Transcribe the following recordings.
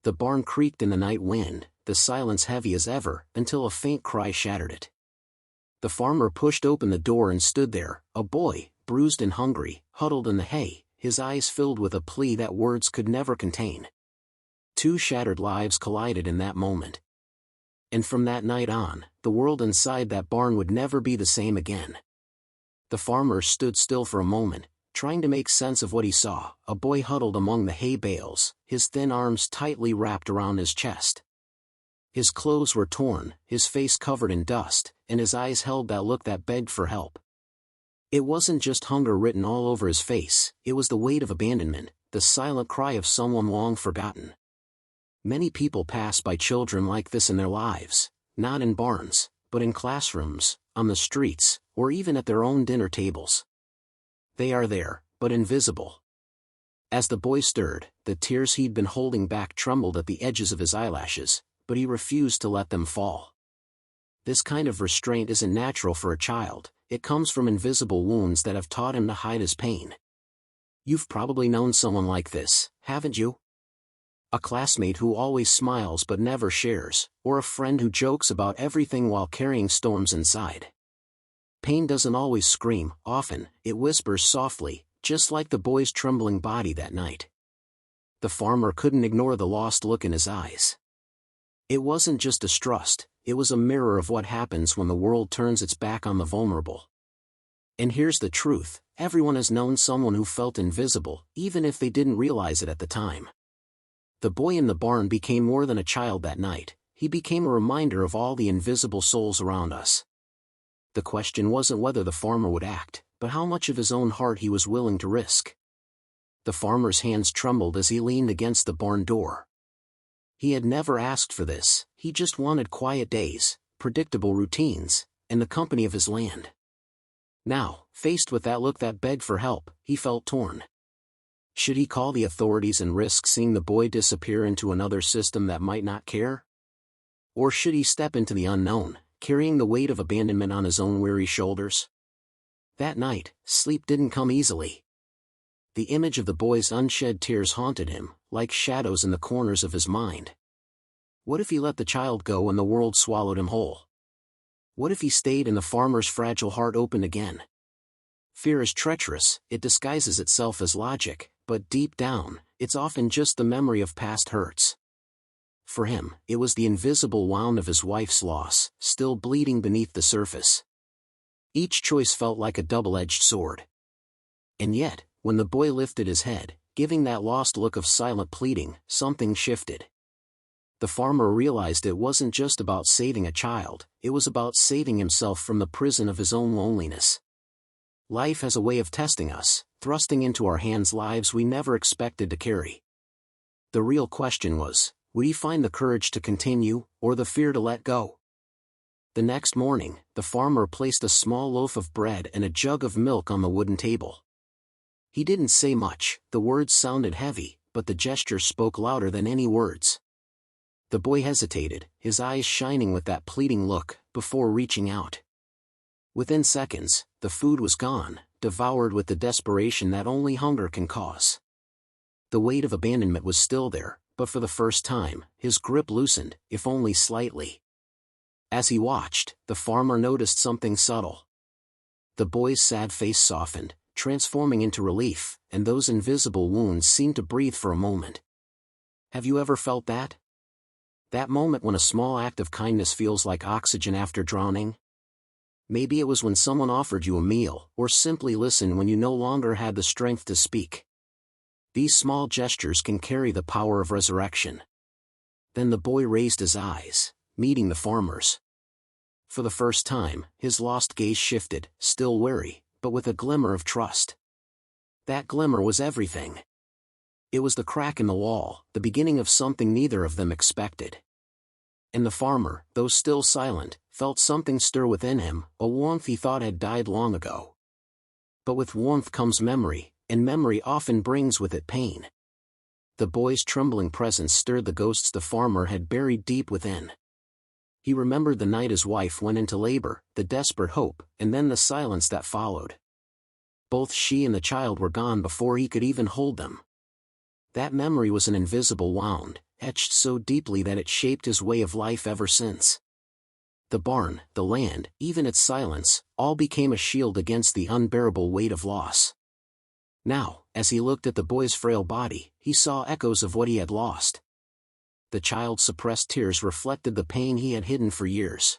The barn creaked in the night wind, the silence heavy as ever, until a faint cry shattered it. The farmer pushed open the door and stood there, a boy, bruised and hungry, huddled in the hay, his eyes filled with a plea that words could never contain. Two shattered lives collided in that moment. And from that night on, the world inside that barn would never be the same again. The farmer stood still for a moment, trying to make sense of what he saw, a boy huddled among the hay bales, his thin arms tightly wrapped around his chest. His clothes were torn, his face covered in dust, and his eyes held that look that begged for help. It wasn't just hunger written all over his face, it was the weight of abandonment, the silent cry of someone long forgotten. Many people pass by children like this in their lives, not in barns, but in classrooms, on the streets, or even at their own dinner tables. They are there, but invisible. As the boy stirred, the tears he'd been holding back trembled at the edges of his eyelashes, but he refused to let them fall. This kind of restraint isn't natural for a child, it comes from invisible wounds that have taught him to hide his pain. You've probably known someone like this, haven't you? A classmate who always smiles but never shares, or a friend who jokes about everything while carrying storms inside. Pain doesn't always scream, often, it whispers softly, just like the boy's trembling body that night. The farmer couldn't ignore the lost look in his eyes. It wasn't just distrust, it was a mirror of what happens when the world turns its back on the vulnerable. And here's the truth, everyone has known someone who felt invisible, even if they didn't realize it at the time. The boy in the barn became more than a child that night, he became a reminder of all the invisible souls around us. The question wasn't whether the farmer would act, but how much of his own heart he was willing to risk. The farmer's hands trembled as he leaned against the barn door. He had never asked for this, he just wanted quiet days, predictable routines, and the company of his land. Now, faced with that look that begged for help, he felt torn. Should he call the authorities and risk seeing the boy disappear into another system that might not care? Or should he step into the unknown, carrying the weight of abandonment on his own weary shoulders? That night, sleep didn't come easily. The image of the boy's unshed tears haunted him, like shadows in the corners of his mind. What if he let the child go and the world swallowed him whole? What if he stayed and the farmer's fragile heart opened again? Fear is treacherous, it disguises itself as logic, but deep down, it's often just the memory of past hurts. For him, it was the invisible wound of his wife's loss, still bleeding beneath the surface. Each choice felt like a double-edged sword. And yet, when the boy lifted his head, giving that lost look of silent pleading, something shifted. The farmer realized it wasn't just about saving a child, it was about saving himself from the prison of his own loneliness. Life has a way of testing us, thrusting into our hands lives we never expected to carry. The real question was, would he find the courage to continue, or the fear to let go? The next morning, the farmer placed a small loaf of bread and a jug of milk on the wooden table. He didn't say much, the words sounded heavy, but the gesture spoke louder than any words. The boy hesitated, his eyes shining with that pleading look, before reaching out. Within seconds, the food was gone, devoured with the desperation that only hunger can cause. The weight of abandonment was still there, but for the first time, his grip loosened, if only slightly. As he watched, the farmer noticed something subtle. The boy's sad face softened, transforming into relief, and those invisible wounds seemed to breathe for a moment. Have you ever felt that? That moment when a small act of kindness feels like oxygen after drowning? Maybe it was when someone offered you a meal, or simply listened when you no longer had the strength to speak. These small gestures can carry the power of resurrection. Then the boy raised his eyes, meeting the farmer's. For the first time, his lost gaze shifted, still wary, but with a glimmer of trust. That glimmer was everything. It was the crack in the wall, the beginning of something neither of them expected. And the farmer, though still silent, felt something stir within him, a warmth he thought had died long ago. But with warmth comes memory, and memory often brings with it pain. The boy's trembling presence stirred the ghosts the farmer had buried deep within. He remembered the night his wife went into labor, the desperate hope, and then the silence that followed. Both she and the child were gone before he could even hold them. That memory was an invisible wound, etched so deeply that it shaped his way of life ever since. The barn, the land, even its silence, all became a shield against the unbearable weight of loss. Now, as he looked at the boy's frail body, he saw echoes of what he had lost. The child's suppressed tears reflected the pain he had hidden for years.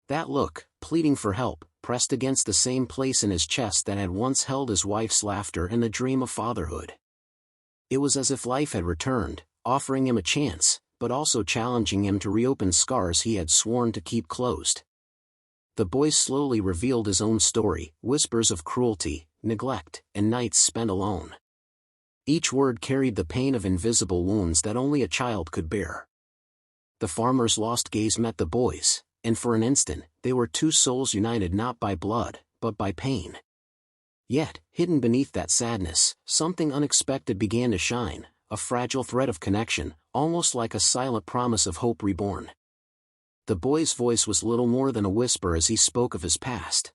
That look, pleading for help, pressed against the same place in his chest that had once held his wife's laughter and the dream of fatherhood. It was as if life had returned, offering him a chance, but also challenging him to reopen scars he had sworn to keep closed. The boy slowly revealed his own story, whispers of cruelty, neglect, and nights spent alone. Each word carried the pain of invisible wounds that only a child could bear. The farmer's lost gaze met the boy's, and for an instant, they were two souls united not by blood, but by pain. Yet, hidden beneath that sadness, something unexpected began to shine, a fragile thread of connection, almost like a silent promise of hope reborn. The boy's voice was little more than a whisper as he spoke of his past.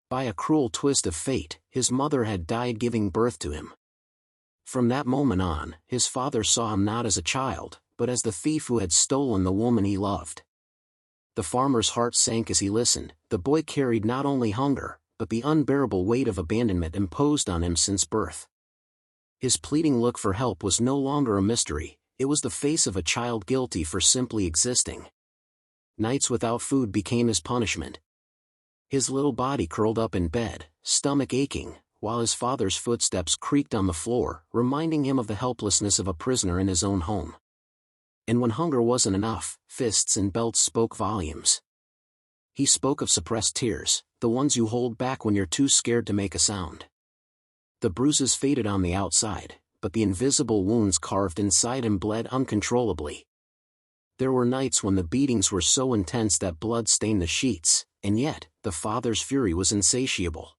By a cruel twist of fate, his mother had died giving birth to him. From that moment on, his father saw him not as a child, but as the thief who had stolen the woman he loved. The farmer's heart sank as he listened. The boy carried not only hunger, but the unbearable weight of abandonment imposed on him since birth. His pleading look for help was no longer a mystery, it was the face of a child guilty for simply existing. Nights without food became his punishment. His little body curled up in bed, stomach aching, while his father's footsteps creaked on the floor, reminding him of the helplessness of a prisoner in his own home. And when hunger wasn't enough, fists and belts spoke volumes. He spoke of suppressed tears, the ones you hold back when you're too scared to make a sound. The bruises faded on the outside, but the invisible wounds carved inside him bled uncontrollably. There were nights when the beatings were so intense that blood stained the sheets, and yet, the father's fury was insatiable.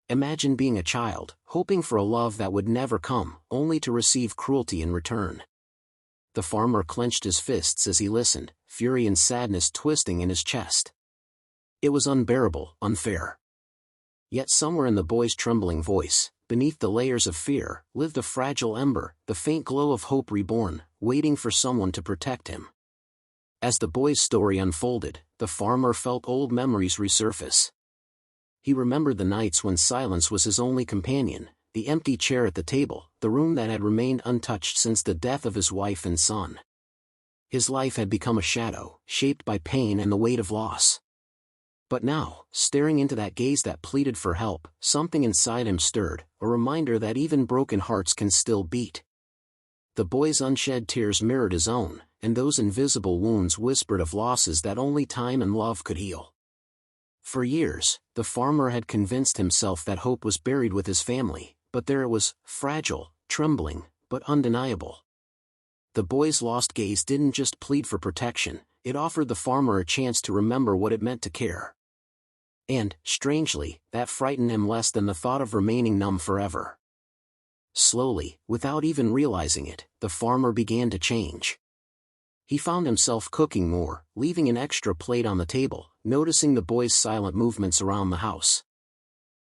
Imagine being a child, hoping for a love that would never come, only to receive cruelty in return. The farmer clenched his fists as he listened, fury and sadness twisting in his chest. It was unbearable, unfair. Yet somewhere in the boy's trembling voice, beneath the layers of fear, lived a fragile ember, the faint glow of hope reborn, waiting for someone to protect him. As the boy's story unfolded, the farmer felt old memories resurface. He remembered the nights when silence was his only companion, the empty chair at the table, the room that had remained untouched since the death of his wife and son. His life had become a shadow, shaped by pain and the weight of loss. But now, staring into that gaze that pleaded for help, something inside him stirred, a reminder that even broken hearts can still beat. The boy's unshed tears mirrored his own, and those invisible wounds whispered of losses that only time and love could heal. For years, the farmer had convinced himself that hope was buried with his family, but there it was, fragile, trembling, but undeniable. The boy's lost gaze didn't just plead for protection, it offered the farmer a chance to remember what it meant to care. And, strangely, that frightened him less than the thought of remaining numb forever. Slowly, without even realizing it, the farmer began to change. He found himself cooking more, leaving an extra plate on the table, noticing the boy's silent movements around the house.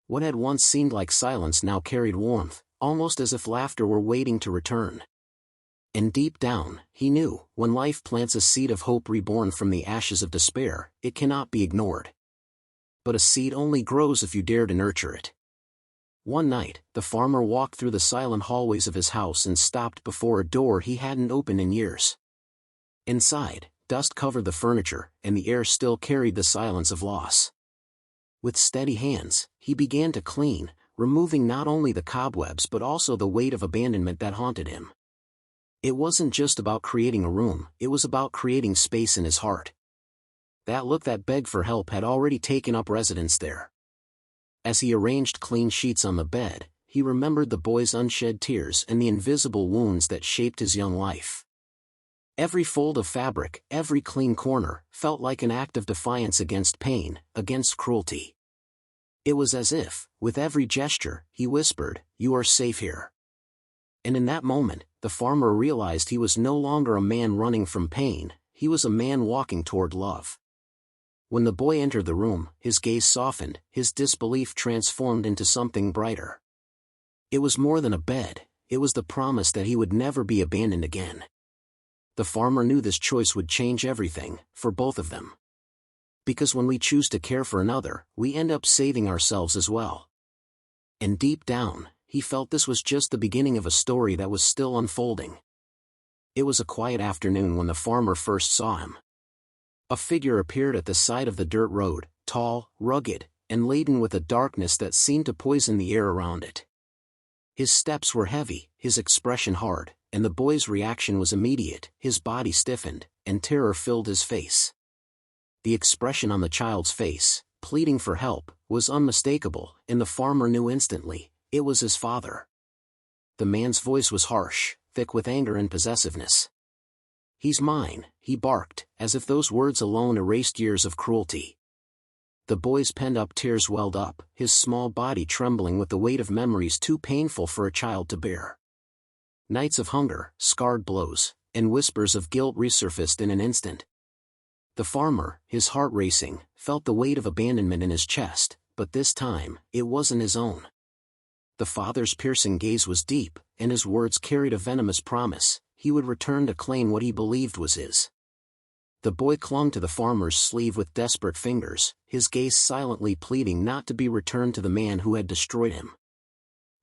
What had once seemed like silence now carried warmth, almost as if laughter were waiting to return. And deep down, he knew, when life plants a seed of hope reborn from the ashes of despair, it cannot be ignored. But a seed only grows if you dare to nurture it. One night, the farmer walked through the silent hallways of his house and stopped before a door he hadn't opened in years. Inside, dust covered the furniture, and the air still carried the silence of loss. With steady hands, he began to clean, removing not only the cobwebs but also the weight of abandonment that haunted him. It wasn't just about creating a room, it was about creating space in his heart. That look that begged for help had already taken up residence there. As he arranged clean sheets on the bed, he remembered the boy's unshed tears and the invisible wounds that shaped his young life. Every fold of fabric, every clean corner, felt like an act of defiance against pain, against cruelty. It was as if, with every gesture, he whispered, "You are safe here." And in that moment, the farmer realized he was no longer a man running from pain, he was a man walking toward love. When the boy entered the room, his gaze softened, his disbelief transformed into something brighter. It was more than a bed, it was the promise that he would never be abandoned again. The farmer knew this choice would change everything, for both of them. Because when we choose to care for another, we end up saving ourselves as well. And deep down, he felt this was just the beginning of a story that was still unfolding. It was a quiet afternoon when the farmer first saw him. A figure appeared at the side of the dirt road, tall, rugged, and laden with a darkness that seemed to poison the air around it. His steps were heavy, his expression hard, and the boy's reaction was immediate. His body stiffened, and terror filled his face. The expression on the child's face, pleading for help, was unmistakable, and the farmer knew instantly, it was his father. The man's voice was harsh, thick with anger and possessiveness. "He's mine," he barked, as if those words alone erased years of cruelty. The boy's pent-up tears welled up, his small body trembling with the weight of memories too painful for a child to bear. Nights of hunger, scarred blows, and whispers of guilt resurfaced in an instant. The farmer, his heart racing, felt the weight of abandonment in his chest, but this time, it wasn't his own. The father's piercing gaze was deep, and his words carried a venomous promise: he would return to claim what he believed was his. The boy clung to the farmer's sleeve with desperate fingers, his gaze silently pleading not to be returned to the man who had destroyed him.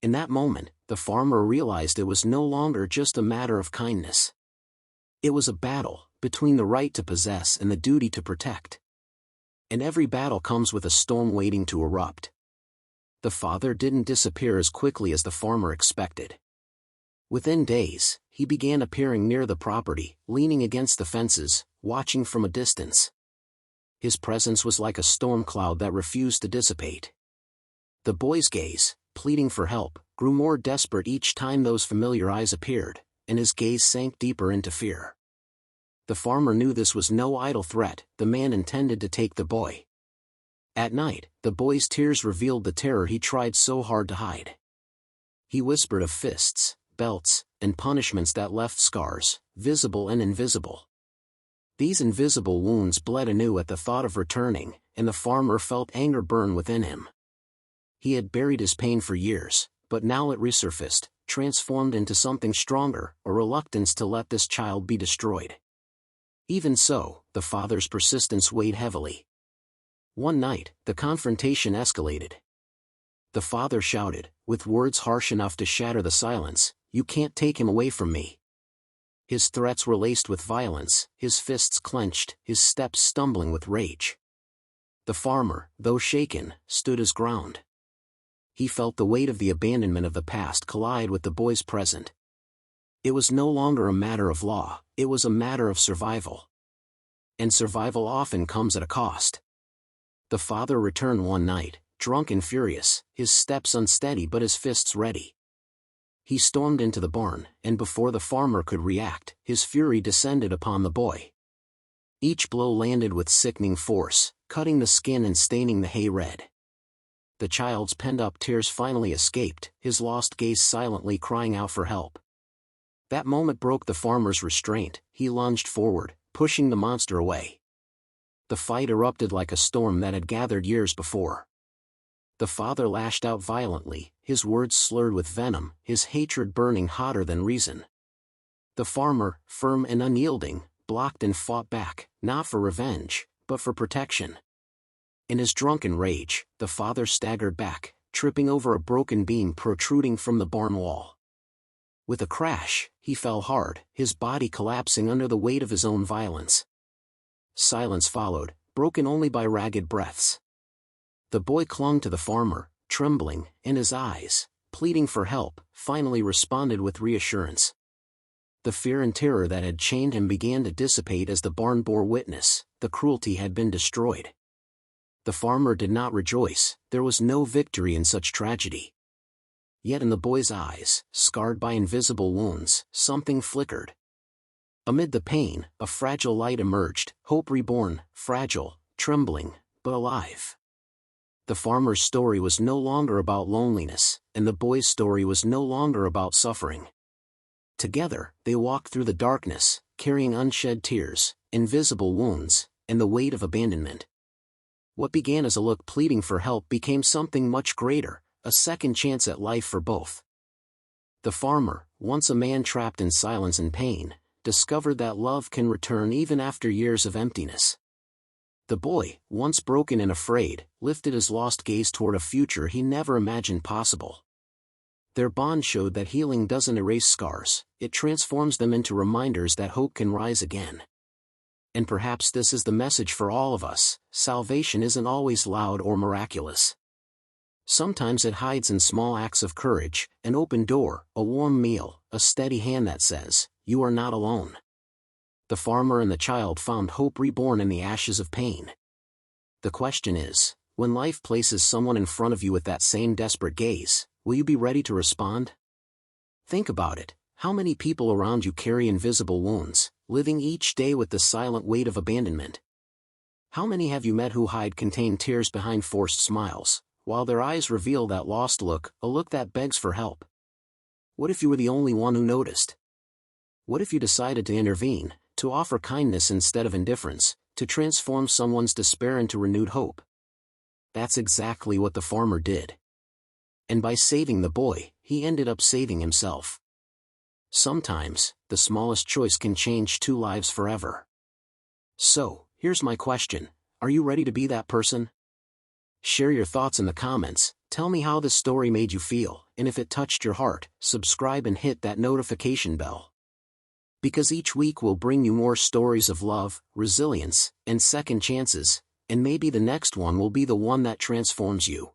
In that moment, the farmer realized it was no longer just a matter of kindness. It was a battle, between the right to possess and the duty to protect. And every battle comes with a storm waiting to erupt. The father didn't disappear as quickly as the farmer expected. Within days, he began appearing near the property, leaning against the fences, watching from a distance. His presence was like a storm cloud that refused to dissipate. The boy's gaze, pleading for help, grew more desperate each time those familiar eyes appeared, and his gaze sank deeper into fear. The farmer knew this was no idle threat, the man intended to take the boy. At night, the boy's tears revealed the terror he tried so hard to hide. He whispered of fists, belts, and punishments that left scars, visible and invisible. These invisible wounds bled anew at the thought of returning, and the farmer felt anger burn within him. He had buried his pain for years, but now it resurfaced, transformed into something stronger, a reluctance to let this child be destroyed. Even so, the father's persistence weighed heavily. One night, the confrontation escalated. The father shouted, with words harsh enough to shatter the silence, "You can't take him away from me." His threats were laced with violence, his fists clenched, his steps stumbling with rage. The farmer, though shaken, stood his ground. He felt the weight of the abandonment of the past collide with the boy's present. It was no longer a matter of law, it was a matter of survival. And survival often comes at a cost. The father returned one night, drunk and furious, his steps unsteady but his fists ready. He stormed into the barn, and before the farmer could react, his fury descended upon the boy. Each blow landed with sickening force, cutting the skin and staining the hay red. The child's pent-up tears finally escaped, his lost gaze silently crying out for help. That moment broke the farmer's restraint. He lunged forward, pushing the monster away. The fight erupted like a storm that had gathered years before. The father lashed out violently, his words slurred with venom, his hatred burning hotter than reason. The farmer, firm and unyielding, blocked and fought back, not for revenge, but for protection. In his drunken rage, the father staggered back, tripping over a broken beam protruding from the barn wall. With a crash, he fell hard, his body collapsing under the weight of his own violence. Silence followed, broken only by ragged breaths. The boy clung to the farmer, trembling, and his eyes, pleading for help, finally responded with reassurance. The fear and terror that had chained him began to dissipate as the barn bore witness: the cruelty had been destroyed. The farmer did not rejoice, there was no victory in such tragedy. Yet in the boy's eyes, scarred by invisible wounds, something flickered. Amid the pain, a fragile light emerged, hope reborn, fragile, trembling, but alive. The farmer's story was no longer about loneliness, and the boy's story was no longer about suffering. Together, they walked through the darkness, carrying unshed tears, invisible wounds, and the weight of abandonment. What began as a look pleading for help became something much greater, a second chance at life for both. The farmer, once a man trapped in silence and pain, discovered that love can return even after years of emptiness. The boy, once broken and afraid, lifted his lost gaze toward a future he never imagined possible. Their bond showed that healing doesn't erase scars, it transforms them into reminders that hope can rise again. And perhaps this is the message for all of us: salvation isn't always loud or miraculous. Sometimes it hides in small acts of courage, an open door, a warm meal, a steady hand that says, "You are not alone." The farmer and the child found hope reborn in the ashes of pain. The question is, when life places someone in front of you with that same desperate gaze, will you be ready to respond? Think about it. How many people around you carry invisible wounds, living each day with the silent weight of abandonment? How many have you met who hide contained tears behind forced smiles, while their eyes reveal that lost look, a look that begs for help? What if you were the only one who noticed? What if you decided to intervene, to offer kindness instead of indifference, to transform someone's despair into renewed hope? That's exactly what the farmer did. And by saving the boy, he ended up saving himself. Sometimes, the smallest choice can change two lives forever. So, here's my question: are you ready to be that person? Share your thoughts in the comments, tell me how this story made you feel, and if it touched your heart, subscribe and hit that notification bell. Because each week will bring you more stories of love, resilience, and second chances, and maybe the next one will be the one that transforms you.